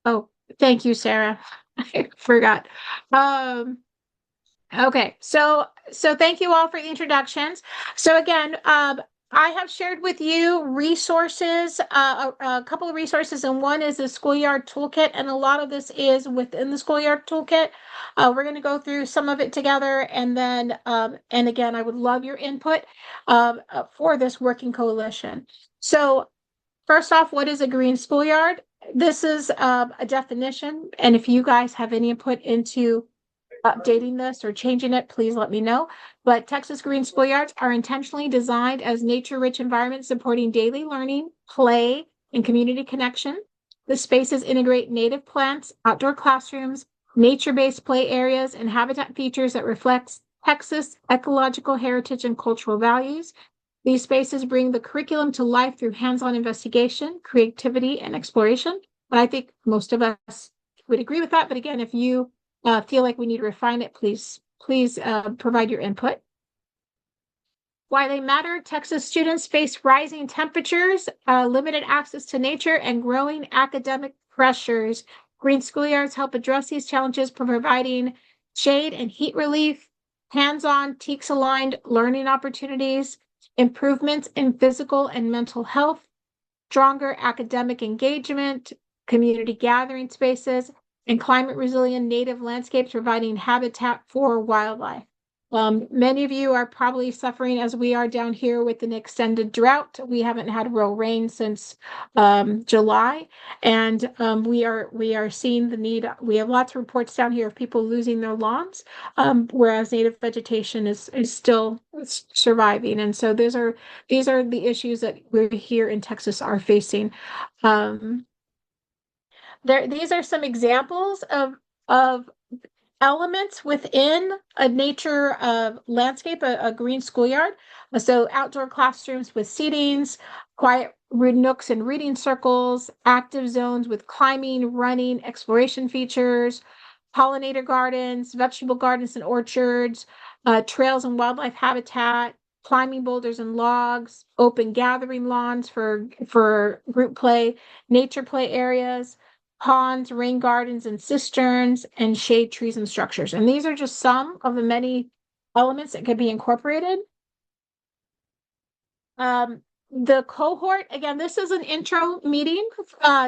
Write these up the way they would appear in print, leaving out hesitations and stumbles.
Oh, thank you, Sarah. I forgot. Um, okay, so thank you all for the introductions. So again, I have shared with you resources, a couple of resources, and one is the Schoolyard Toolkit, and a lot of this is within the Schoolyard Toolkit. We're going to go through some of it together, and then, and again, I would love your input for this working coalition. So first off, what is a green schoolyard? This is a definition, and if you guys have any input into updating this or changing it, please let me know. But Texas Green Schoolyards are intentionally designed as nature-rich environments supporting daily learning, play, and community connection. The spaces integrate native plants, outdoor classrooms, nature-based play areas, and habitat features that reflects Texas ecological heritage and cultural values. These spaces bring the curriculum to life through hands-on investigation, creativity, and exploration. And I think most of us would agree with that. But again, if you feel like we need to refine it, please provide your input. Why they matter, Texas students face rising temperatures, limited access to nature, and growing academic pressures. Green schoolyards help address these challenges by providing shade and heat relief, hands-on, TEKS-aligned learning opportunities, improvements in physical and mental health, stronger academic engagement, community gathering spaces, and climate resilient native landscapes providing habitat for wildlife. Many of you are probably suffering as we are down here with an extended drought. We haven't had real rain since July, and we are seeing the need. We have lots of reports down here of people losing their lawns, whereas native vegetation is still surviving. And so these are the issues that we here in Texas are facing. These are some examples of elements within a nature landscape, a green schoolyard. So outdoor classrooms with seatings, quiet nooks and reading circles, active zones with climbing, running, exploration features, pollinator gardens, vegetable gardens and orchards, trails and wildlife habitat, climbing boulders and logs, open gathering lawns for group play, nature play areas, ponds, rain gardens and cisterns, and shade trees and structures. And these are just some of the many elements that could be incorporated. The cohort, again, this is an intro meeting.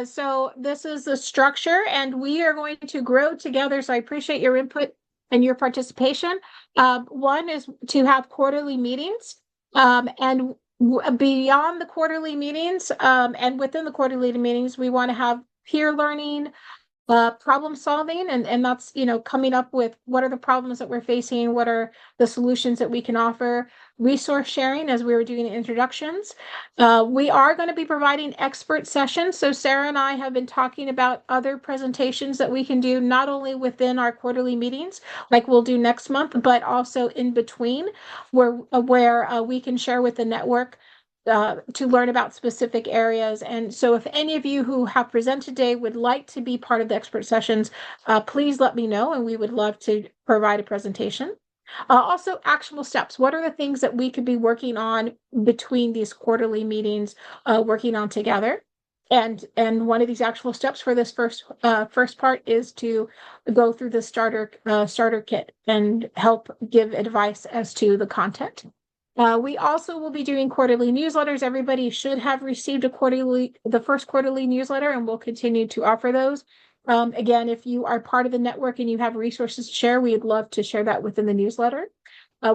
So this is the structure, and we are going to grow together. So I appreciate your input and your participation. One is to have quarterly meetings, and beyond the quarterly meetings, and within the quarterly meetings, we want to have peer learning, problem solving, and that's, coming up with what are the problems that we're facing, what are the solutions that we can offer, resource sharing as we were doing introductions. We are going to be providing expert sessions. So Sarah and I have been talking about other presentations that we can do, not only within our quarterly meetings, like we'll do next month, but also in between where we can share with the network to learn about specific areas. And so if any of you who have presented today would like to be part of the expert sessions, please let me know, and we would love to provide a presentation. Also, actionable steps. What are the things that we could be working on between these quarterly meetings, working on together? And one of these actual steps for this first part is to go through the starter kit and help give advice as to the content. We also will be doing quarterly newsletters. Everybody should have received the first quarterly newsletter, and we'll continue to offer those. Again, if you are part of the network and you have resources to share, we would love to share that within the newsletter.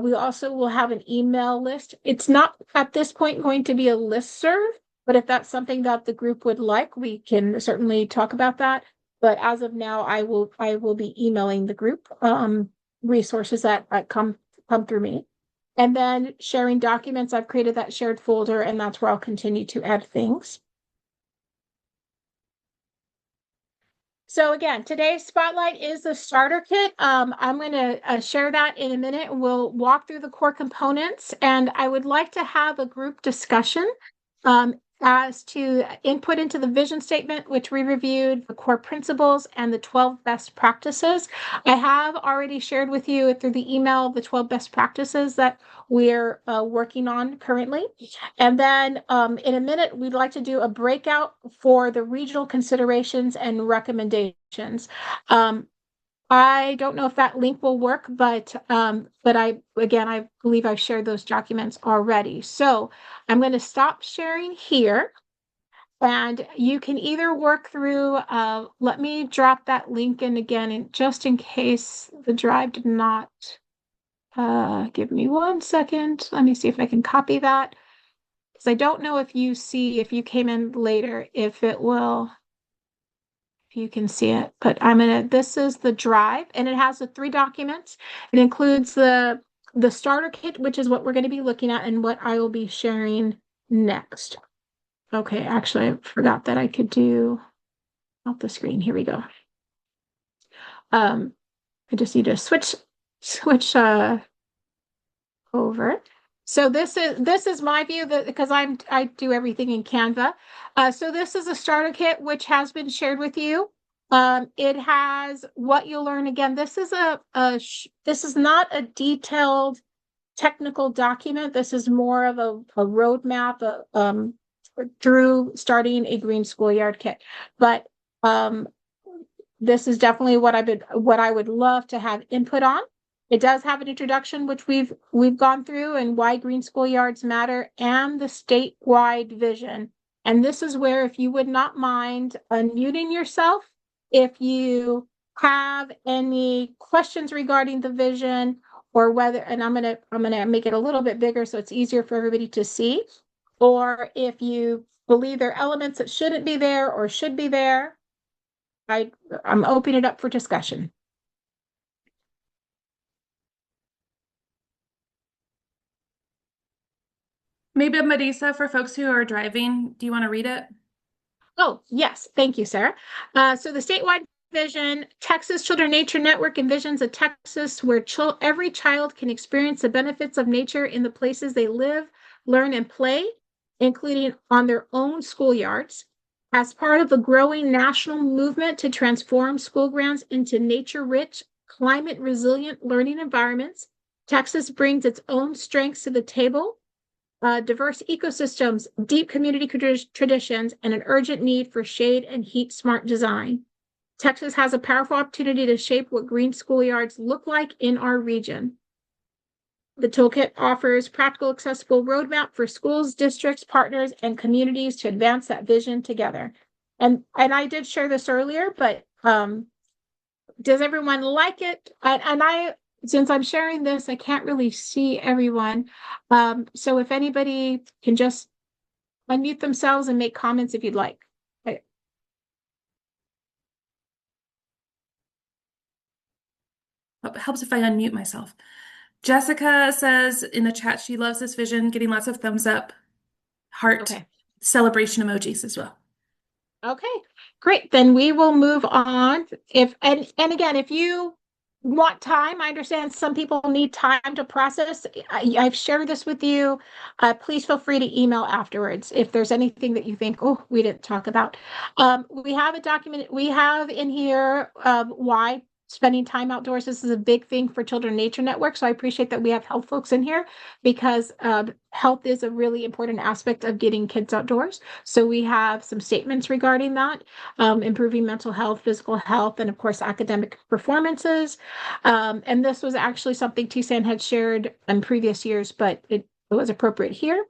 We also will have an email list. It's not at this point going to be a listserv, but if that's something that the group would like, we can certainly talk about that. But as of now, I will be emailing the group resources that come through me. And then sharing documents, I've created that shared folder, and that's where I'll continue to add things. So again, today's spotlight is the starter kit. I'm going to share that in a minute. We'll walk through the core components, and I would like to have a group discussion. as to input into the vision statement, which we reviewed the core principles and the 12 best practices. I have already shared with you through the email the 12 best practices that we're working on currently. And then in a minute, we'd like to do a breakout for the regional considerations and recommendations. I don't know if that link will work, but I believe I've shared those documents already. So I'm going to stop sharing here, and you can either work through. Let me drop that link in again, and just in case the drive did not. Give me 1 second. Let me see if I can copy that, because I don't know if you came in later, if it will. You can see it, but this is the drive, and it has the 3 documents. It includes the starter kit, which is what we're going to be looking at and what I will be sharing next. Okay, actually, I forgot that I could do off the screen. Here we go. I just need to switch over. So this is my view, that because I do everything in Canva. So this is a starter kit which has been shared with you. It has what you'll learn. Again, this is this is not a detailed technical document. This is more of a roadmap through starting a green schoolyard kit. But this is definitely what I would love to have input on. It does have an introduction, which we've gone through, and why green schoolyards matter, and the statewide vision. And this is where, if you would not mind unmuting yourself, if you have any questions regarding the vision, or whether, and I'm gonna make it a little bit bigger so it's easier for everybody to see, or if you believe there are elements that shouldn't be there or should be there, I'm opening it up for discussion. Maybe Marisa, for folks who are driving, do you want to read it? Oh, yes. Thank you, Sarah. So the statewide vision, Texas Children Nature Network envisions a Texas where every child can experience the benefits of nature in the places they live, learn, and play, including on their own schoolyards. As part of the growing national movement to transform school grounds into nature-rich, climate-resilient learning environments, Texas brings its own strengths to the table: diverse ecosystems, deep community traditions, and an urgent need for shade and heat smart design. Texas has a powerful opportunity to shape what green schoolyards look like in our region. The toolkit offers practical, accessible roadmap for schools, districts, partners, and communities to advance that vision together. And I did share this earlier, but does everyone like it? Since I'm sharing this, I can't really see everyone. So if anybody can just unmute themselves and make comments if you'd like. Oh, it helps if I unmute myself. Jessica says in the chat she loves this vision, getting lots of thumbs up, heart, Okay. celebration emojis as well. Okay, great. Then we will move on. And again, if you want time, I understand some people need time to process. I've shared this with you. Please feel free to email afterwards if there's anything that you think, oh, we didn't talk about. We have a document. We have in here why spending time outdoors. This is a big thing for Children Nature Network. So I appreciate that we have health folks in here, because health is a really important aspect of getting kids outdoors. So we have some statements regarding that, improving mental health, physical health, and of course, academic performances. And this was actually something TSAN had shared in previous years, but it was appropriate here.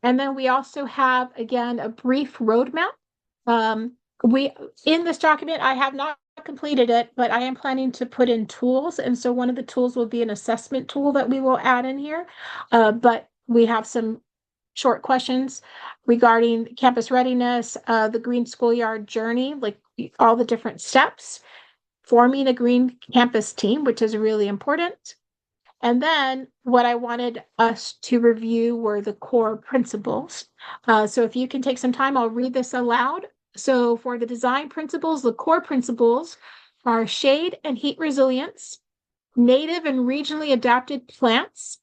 And then we also have, again, a brief roadmap. In this document, I have not completed it, but I am planning to put in tools. And so one of the tools will be an assessment tool that we will add in here. But we have some short questions regarding campus readiness, the green schoolyard journey, like all the different steps, forming a green campus team, which is really important. And then what I wanted us to review were the core principles. So if you can take some time, I'll read this aloud. So for the design principles, the core principles are shade and heat resilience, native and regionally adapted plants,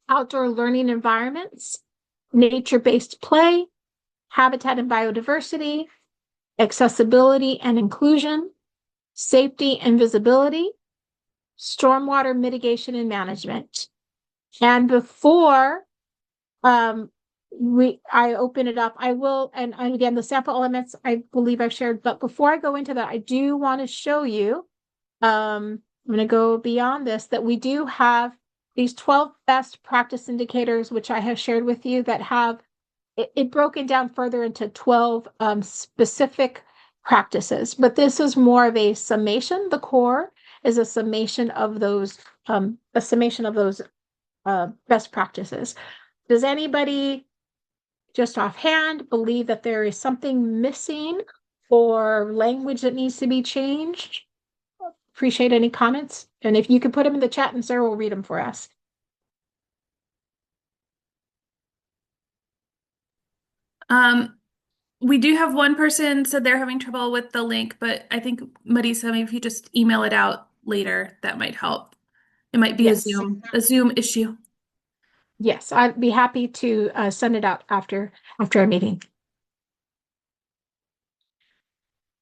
outdoor learning environments, nature-based play, habitat and biodiversity, accessibility and inclusion, safety and visibility, stormwater mitigation and management. And before I open it up, I will, and again, the sample elements I believe I've shared, but before I go into that, I do want to show you, I'm going to go beyond this, that we do have these 12 best practice indicators, which I have shared with you, that have it broken down further into 12 specific practices. But this is more of a summation. The core is a summation of those best practices. Does anybody just offhand believe that there is something missing or language that needs to be changed? Appreciate any comments. And if you could put them in the chat and Sarah will read them for us. We do have one person said they're having trouble with the link, but I think Marisa, maybe if you just email it out later, that might help. It might be Yes. a Zoom issue. Yes, I'd be happy to send it out after our meeting.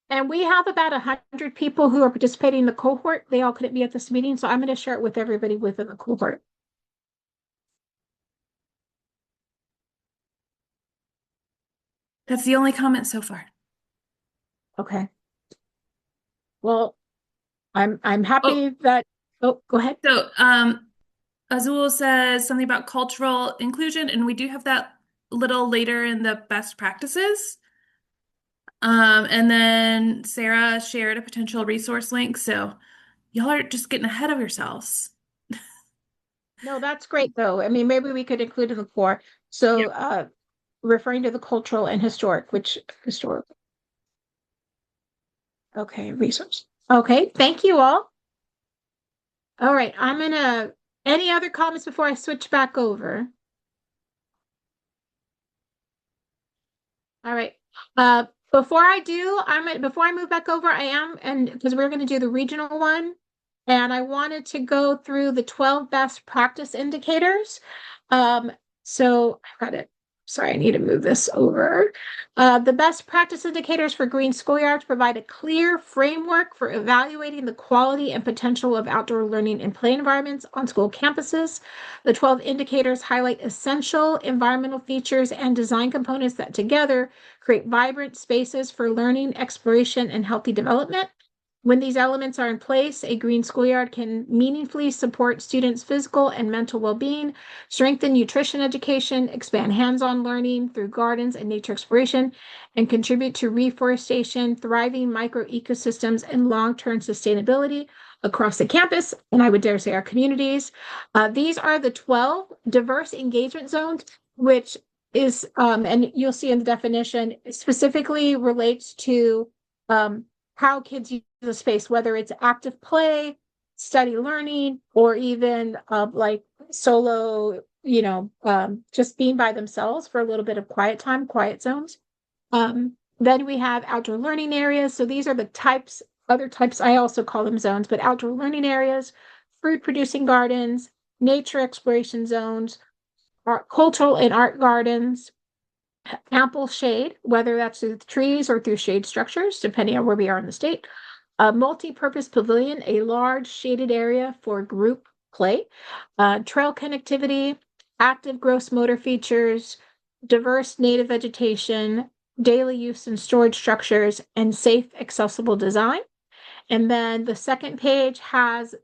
And we have about 100 people who are participating in the cohort. They all couldn't be at this meeting, so I'm going to share it with everybody within the cohort. That's the only comment so far. Okay. Well, I'm happy that. Oh, go ahead. So, Azul says something about cultural inclusion, and we do have that a little later in the best practices. And then Sarah shared a potential resource link. So y'all are just getting ahead of yourselves. No, that's great though. I mean, maybe we could include in the core. So, referring to the cultural and historic, which historic. Okay, resource. Okay, thank you all. All right, any other comments before I switch back over? All right. Before I move back over, and because we're going to do the regional one, and I wanted to go through the 12 best practice indicators. So I've got it. Sorry, I need to move this over. The best practice indicators for green schoolyards provide a clear framework for evaluating the quality and potential of outdoor learning and play environments on school campuses. The 12 indicators highlight essential environmental features and design components that together create vibrant spaces for learning, exploration, and healthy development. When these elements are in place, a green schoolyard can meaningfully support students' physical and mental well-being, strengthen nutrition education, expand hands-on learning through gardens and nature exploration, and contribute to reforestation, thriving microecosystems, and long-term sustainability across the campus, and I would dare say our communities. These are the 12 diverse engagement zones, which is, and you'll see in the definition, specifically relates to how kids use the space, whether it's active play, study learning, or even like solo, just being by themselves for a little bit of quiet time, quiet zones. Then we have outdoor learning areas. So these are the other types, I also call them zones, but outdoor learning areas, fruit producing gardens, nature exploration zones, cultural and art gardens, ample shade, whether that's through trees or through shade structures, depending on where we are in the state. A multi-purpose pavilion, a large shaded area for group play, trail connectivity, active gross motor features, diverse native vegetation, daily use and storage structures, and safe, accessible design. And then the second page has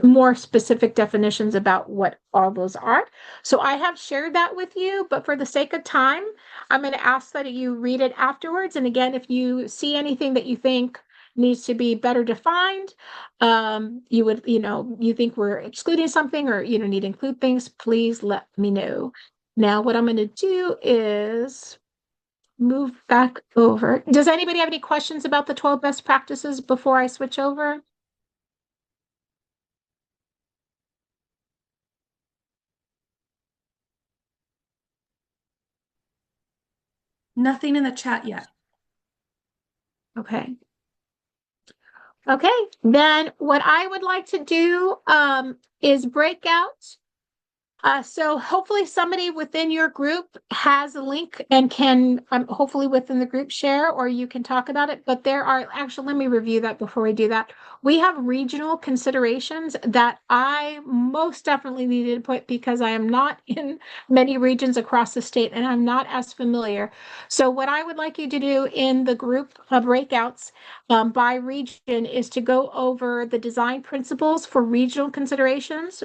more specific definitions about what all those are. So I have shared that with you, but for the sake of time, I'm going to ask that you read it afterwards. And again, if you see anything that you think needs to be better defined, you think we're excluding something or, need to include things, please let me know. Now, what I'm going to do is move back over. Does anybody have any questions about the 12 best practices before I switch over? Nothing in the chat yet. Okay. Okay, then what I would like to do is break out So hopefully somebody within your group has a link and can hopefully within the group share, or you can talk about it. But there are actually, let me review that before we do that. We have regional considerations that I most definitely needed to put because I am not in many regions across the state and I'm not as familiar. So what I would like you to do in the group breakouts by region is to go over the design principles for regional considerations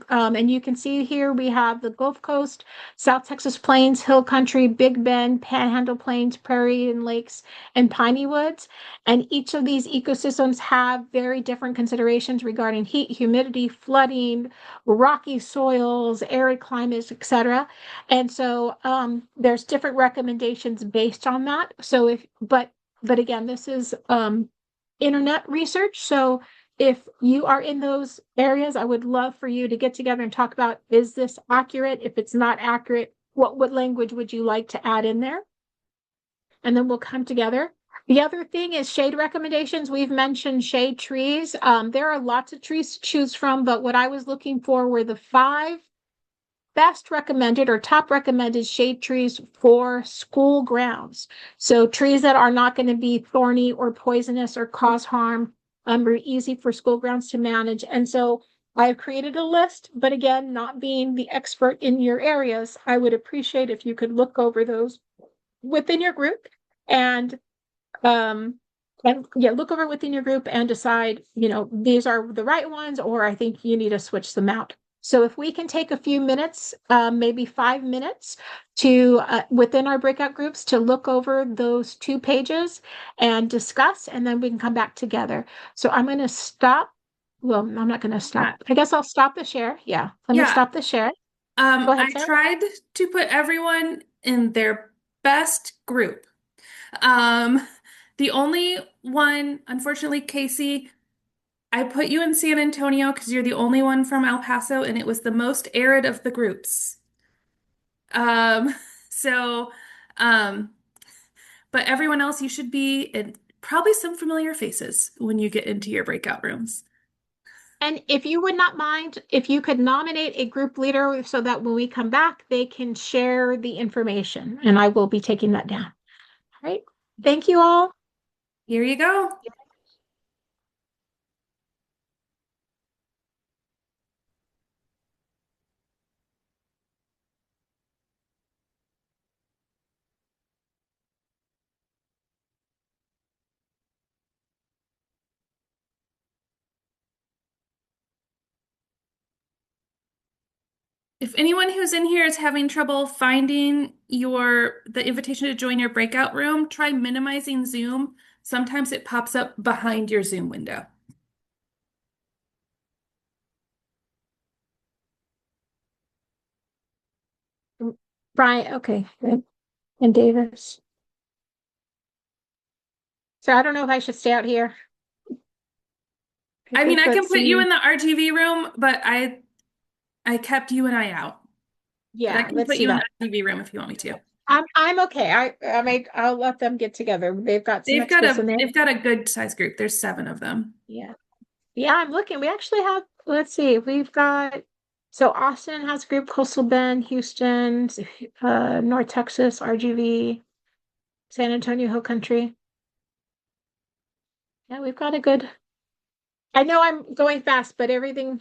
and you can see here we have the Gulf Coast, South Texas Plains, Hill Country, Big Bend, Panhandle Plains, Prairie and Lakes, and Piney Woods. And each of these ecosystems have very different considerations regarding heat, humidity, flooding, rocky soils, arid climates, etc. And so there's different recommendations based on that. But again, this is internet research. So if you are in those areas, I would love for you to get together and talk about, is this accurate? If it's not accurate, what language would you like to add in there? And then we'll come together. The other thing is shade recommendations. We've mentioned shade trees. There are lots of trees to choose from, but what I was looking for were the 5 best recommended or top recommended shade trees for school grounds. So trees that are not going to be thorny or poisonous or cause harm, are easy for school grounds to manage. And so I have created a list, but again, not being the expert in your areas, I would appreciate if you could look over those within your group and um look over within your group and decide, these are the right ones, or I think you need to switch them out. So if we can take a few minutes, maybe 5 minutes to within our breakout groups to look over those 2 pages and discuss, and then we can come back together. So I'm going to stop. Well, I'm not going to Yeah. stop. I guess I'll stop the share. Yeah, let me Yeah. stop the share. Go ahead, I Sarah. tried to put everyone in their best group. Um, the only one, unfortunately, Casey, I put you in San Antonio because you're the only one from El Paso, and it was the most arid of the groups. Um, so, um, but everyone else, you should be in probably some familiar faces when you get into your breakout rooms. And if you would not mind, if you could nominate a group leader so that when we come back, they can share the information, and I will be taking that down. All right. Thank you all. Here you go. If anyone who's in here is having trouble finding the invitation to join your breakout room, try minimizing Zoom. Sometimes it pops up behind your Zoom window. Brian, okay, good. And Davis. So I don't know if I should stay out here. I I mean, think, I can let's put you see. in the RGV room, but I kept you and I out. But I Yeah, can let's put see you in the that. RGV room if you want me to. I'm okay. I'll let them get together. They've got some experts in there. They've got a good size group. There's 7 of them. Yeah. Yeah, I'm looking. We actually have, let's see, we've got, so Austin has a group, Coastal Bend, Houston, North Texas, RGV, San Antonio Hill Country. Yeah, we've got a good, I know I'm going fast, but everything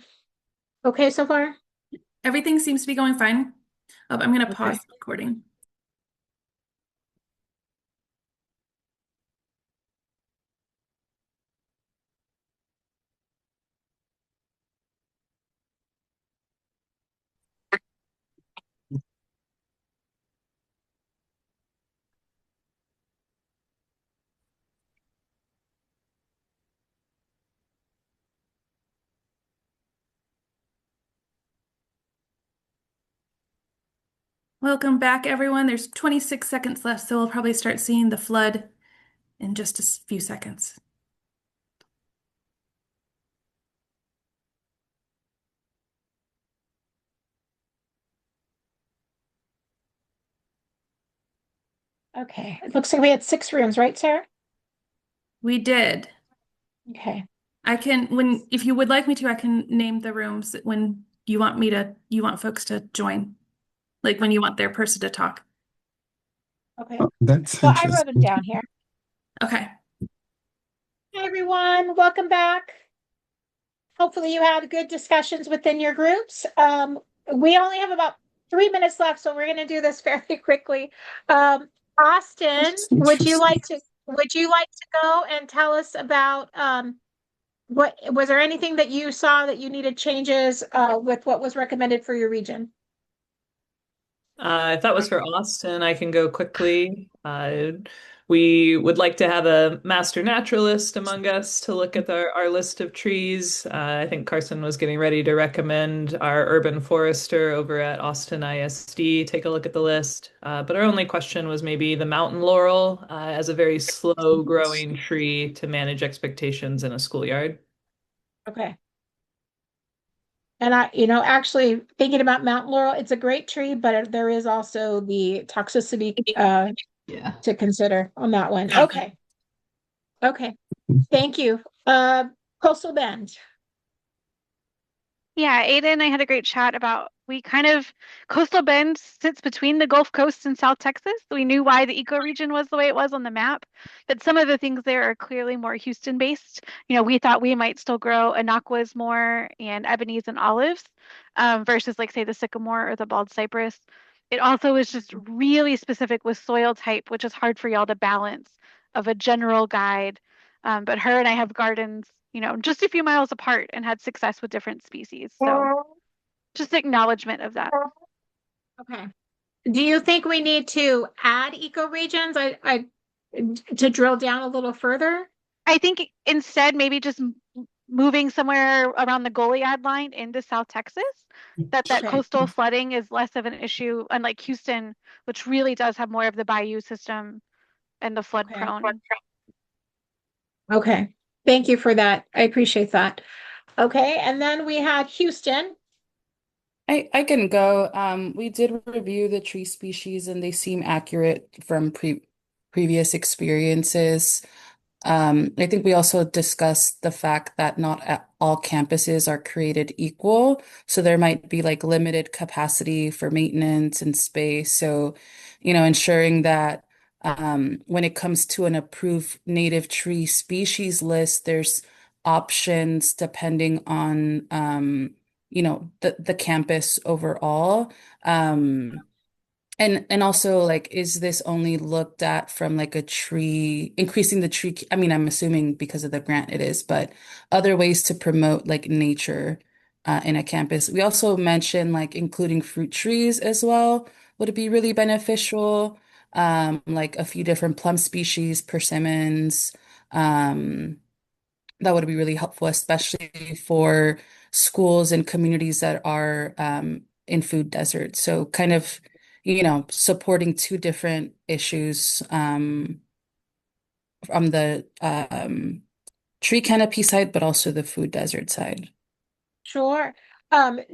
okay so far? Everything seems to be going fine. Oh, I'm going to pause Okay. the recording. Welcome back, everyone. There's 26 seconds left, so we'll probably start seeing the flood in just a few seconds. Okay. It looks like we had 6 rooms, right, Sarah? We did. Okay. If you would like me to, I can name the rooms when you want folks to join, like when you want their person to talk. Okay. Oh, that's Well, I wrote them interesting. down here. Okay. Hi, everyone. Welcome back. Hopefully you had good discussions within your groups. We only have about 3 minutes left, so we're going to do this fairly quickly. Austin, That's interesting. would you like to go and tell us about what was there anything that you saw that you needed changes with what was recommended for your region? If that was for Austin, I can go quickly. We would like to have a master naturalist among us to look at our list of trees. I think Carson was getting ready to recommend our urban forester over at Austin ISD take a look at the list. But our only question was maybe the mountain laurel as a very slow growing tree to manage expectations in a schoolyard. Okay. And actually thinking about mountain laurel, it's a great tree, but there is also the toxicity Yeah. to consider on that one. Okay. Okay. Thank you. Coastal Bend. Yeah, Ada and I had a great chat about Coastal Bend sits between the Gulf Coast and South Texas. We knew why the ecoregion was the way it was on the map, but some of the things there are clearly more Houston based. We thought we might still grow Anaquas more and ebonies and olives versus like say the sycamore or the bald cypress. It also is just really specific with soil type, which is hard for y'all to balance of a general guide. But her and I have gardens, just a few miles apart and had success with different species. So just acknowledgement of that. Okay. Do you think we need to add ecoregions? I to drill down a little further? I think instead maybe just moving somewhere around the Goliad line into South Texas, that Okay. coastal flooding is less of an issue, unlike Houston, which really does have more of the bayou system and the flood Okay. prone. Okay. Thank you for that. I appreciate that. Okay. And then we had Houston. I can go. We did review the tree species and they seem accurate from previous experiences. I think we also discussed the fact that not all campuses are created equal. So there might be like limited capacity for maintenance and space. So, ensuring that when it comes to an approved native tree species list, there's options depending on the campus overall. Um, and also like, is this only looked at from like a tree, increasing the tree? I mean, I'm assuming because of the grant it is, but other ways to promote like nature in a campus. We also mentioned like including fruit trees as well. Would it be really beneficial? Like a few different plum species, persimmons. Um, that would be really helpful, especially for schools and communities that are in food deserts. So kind of, supporting two different issues from the tree canopy side, but also the food desert side. Sure.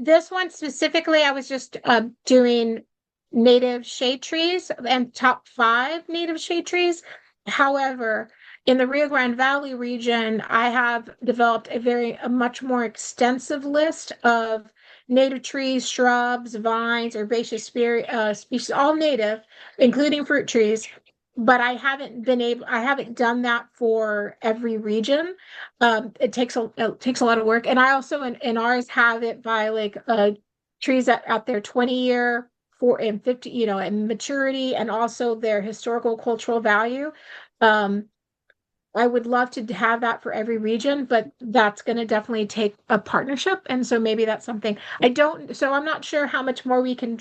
This one specifically, I was just doing native shade trees and top 5 native shade trees. However, in the Rio Grande Valley region, I have developed a much more extensive list of native trees, shrubs, vines, herbaceous species, all native, including fruit trees. But I haven't done that for every region. It takes a lot of work, and I also in ours have it by like trees that at their 20-year, 4 and 50, and maturity, and also their historical cultural value. Um, I would love to have that for every region, but that's going to definitely take a partnership, and so maybe that's something I don't. So I'm not sure how much more we can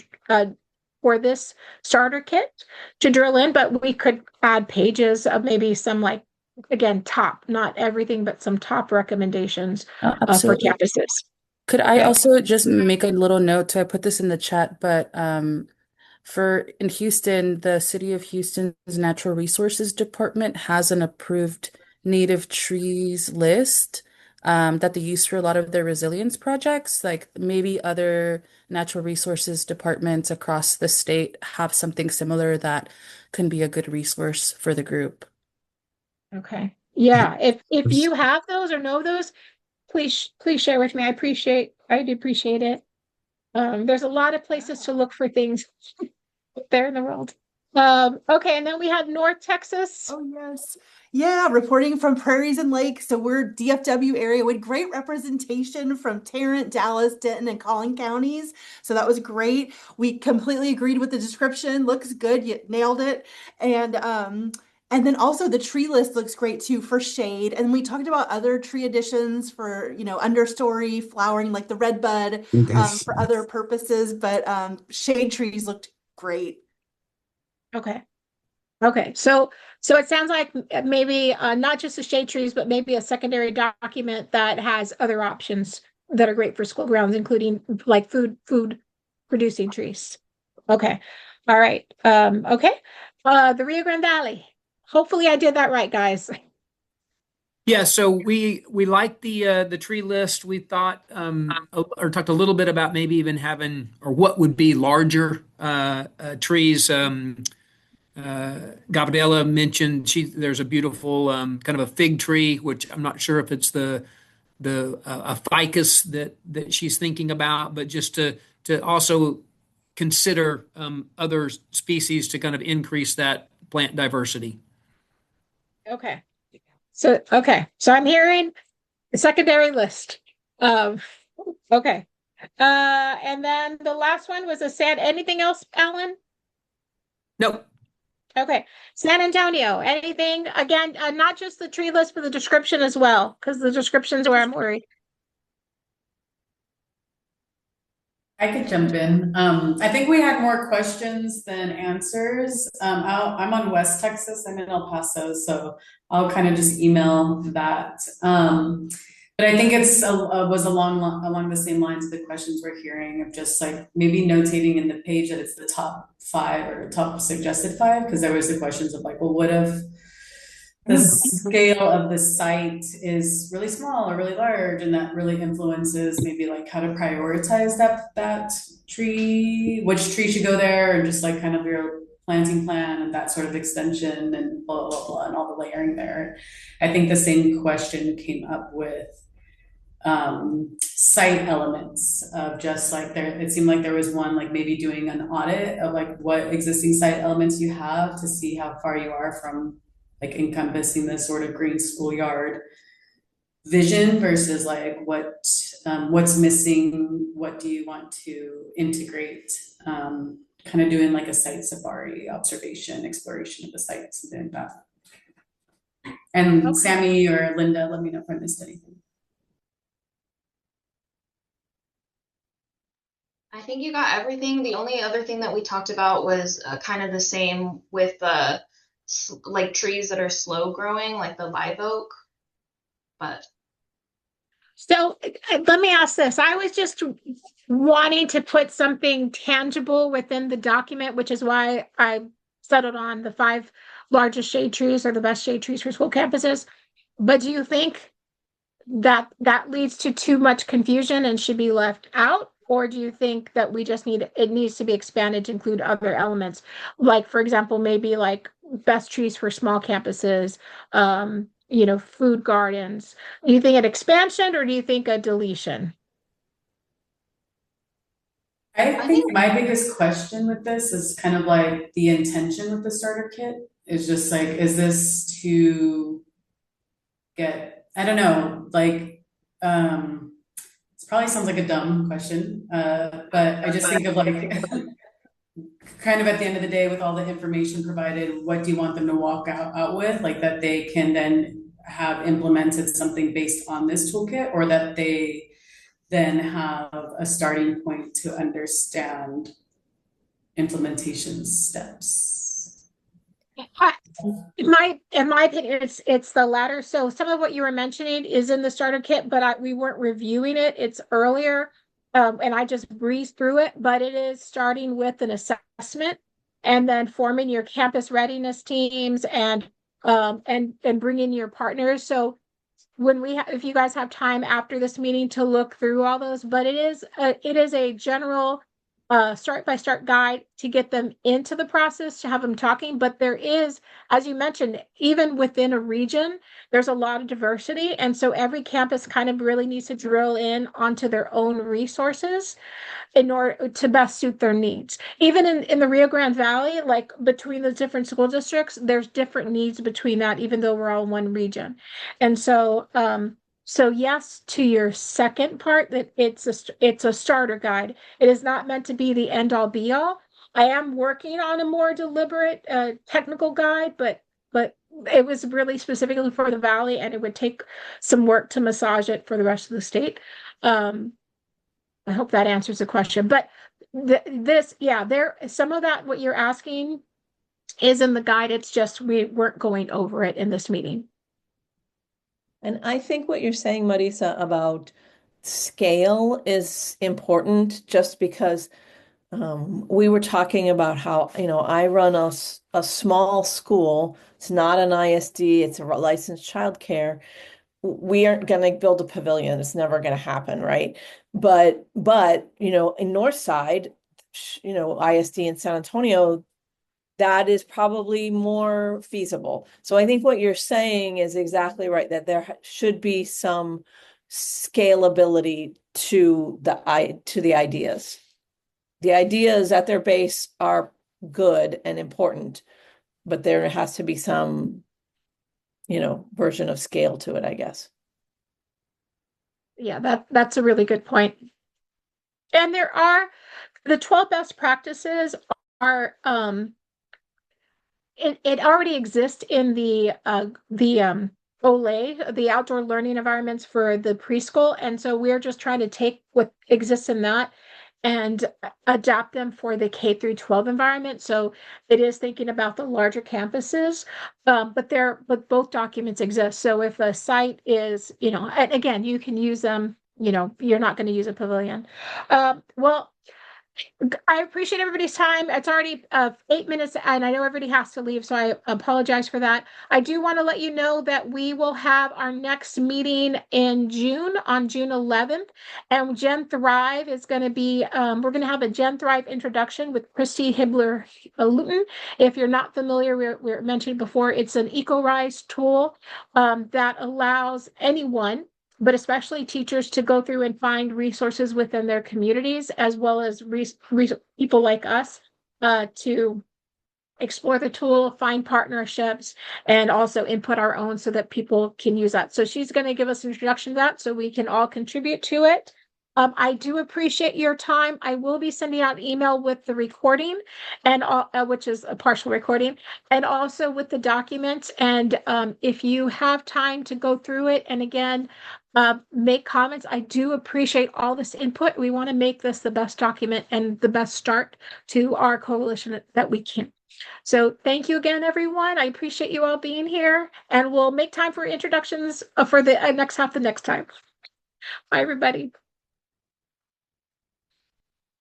for this starter kit to drill in, but we could add pages of maybe some like again top, not everything, but some top recommendations for Absolutely. campuses. Could I Okay. also just make a little note? So I put this in the chat, but for in Houston, the City of Houston's Natural Resources Department has an approved native trees list that they use for a lot of their resilience projects. Like maybe other natural resources departments across the state have something similar that can be a good resource for the group. Okay. Yeah. If you have those or know those, please share with me. I do appreciate it. There's a lot of places to look for things there in the world. Okay, and then we have North Texas. Oh, yes. Yeah, reporting from Prairies and Lakes. So we're DFW area with great representation from Tarrant, Dallas, Denton, and Collin counties. So that was great. We completely agreed with the description. Looks good. You nailed it. And then also the tree list looks great too for shade. And we talked about other tree additions for, understory, flowering like the redbud, Yes. for other purposes. But shade trees looked great. Okay. Okay, so it sounds like maybe not just the shade trees, but maybe a secondary document that has other options that are great for school grounds, including like food producing trees. Okay, all right. Okay, the Rio Grande Valley. Hopefully, I did that right, guys. Yeah, so we liked the tree list. We thought or talked a little bit about maybe even having or what would be larger trees. Gabriella mentioned there's a beautiful kind of a fig tree, which I'm not sure if it's the a ficus that she's thinking about, but just to also consider other species to kind of increase that plant diversity. Okay, so I'm hearing a secondary list. Okay, and then the last one was a sad. Anything else, Alan? Nope. Okay, San Antonio, anything, again, not just the tree list, but the description as well, because the description's where I'm worried. I could jump in. I think we had more questions than answers. I'm on West Texas. I'm in El Paso, so I'll kind of just email that. But I think it's was along the same lines of the questions we're hearing of just like maybe notating in the page that it's the top 5 or top suggested 5, because there was the questions of like, well, what if the scale of the site is really small or really large, and that really influences maybe like how to prioritize that tree, which tree should go there, and just like kind of your planting plan and that sort of extension and blah, blah, blah, and all the layering there. I think the same question came up with site elements of just like it seemed like there was one like maybe doing an audit of like what existing site elements you have to see how far you are from like encompassing this sort of green schoolyard vision versus like what's missing, what do you want to integrate, kind of doing like a site safari observation exploration of the site, something like that. And Okay. Sammy or Linda, let me know if I missed anything. I think you got everything. The only other thing that we talked about was kind of the same with like trees that are slow growing, like the live oak. But So let me ask this. I was just wanting to put something tangible within the document, which is why I settled on the 5 largest shade trees or the best shade trees for school campuses. But do you think that leads to too much confusion and should be left out? Or do you think that we just it needs to be expanded to include other elements? Like, for example, maybe like best trees for small campuses, food gardens. Do you think an expansion or do you think a deletion? I think my biggest question with this is kind of like the intention of the starter kit is just like, is this to get, I don't know, like, it probably sounds like a dumb question, but I just think of like, kind of at the end of the day with all the information provided, what do you want them to walk out with? Like that they can then have implemented something based on this toolkit, or that they then have a starting point to understand implementation steps. In my opinion, it's the latter. So some of what you were mentioning is in the starter kit, but we weren't reviewing it. It's earlier, and I just breezed through it. But it is starting with an assessment, and then forming your campus readiness teams, and bringing your partners. So when if you guys have time after this meeting to look through all those, but it is a general start-by-start guide to get them into the process, to have them talking. But there is, as you mentioned, even within a region, there's a lot of diversity. And so every campus kind of really needs to drill in onto their own resources in order to best suit their needs. Even in the Rio Grande Valley, like between the different school districts, there's different needs between that, even though we're all in one region. And so yes, to your second part, that it's a starter guide. It is not meant to be the end all be all. I am working on a more deliberate technical guide, but it was really specifically for the Valley, and it would take some work to massage it for the rest of the state. I hope that answers the question. But there, some of that, what you're asking is in the guide. It's just we weren't going over it in this meeting. And I think what you're saying, Marisa, about scale is important just because we were talking about how, I run a small school. It's not an ISD, it's a licensed childcare. We aren't going to build a pavilion. It's never going to happen, right? But in Northside, ISD in San Antonio, that is probably more feasible. So I think what you're saying is exactly right, that there should be some scalability to the ideas. The ideas at their base are good and important, but there has to be some, version of scale to it, I guess. Yeah, that's a really good point. And there are the 12 best practices are it already exists in the OLE, the outdoor learning environments for the preschool. And so we're just trying to take what exists in that and adapt them for the K through 12 environment. So it is thinking about the larger campuses, but both documents exist. So if a site is, and again, you can use them, you're not going to use a pavilion. Well, I appreciate everybody's time. It's already 8 minutes, and I know everybody has to leave, so I apologize for that. I do want to let you know that we will have our next meeting in June, on June 11th, and Gen Thrive is going to be, we're going to have a Gen Thrive introduction with Christy Hibbler-Luton. If you're not familiar, we mentioned before, it's an EcoRise tool that allows anyone, but especially teachers, to go through and find resources within their communities, as well as people like us to explore the tool, find partnerships, and also input our own so that people can use that. So she's going to give us an introduction to that so we can all contribute to it. I do appreciate your time. I will be sending out an email with the recording, and which is a partial recording, and also with the documents. And if you have time to go through it, and again, make comments. I do appreciate all this input. We want to make this the best document and the best start to our coalition that we can. So thank you again, everyone. I appreciate you all being here, and we'll make time for introductions for the next half the next time. Bye, everybody.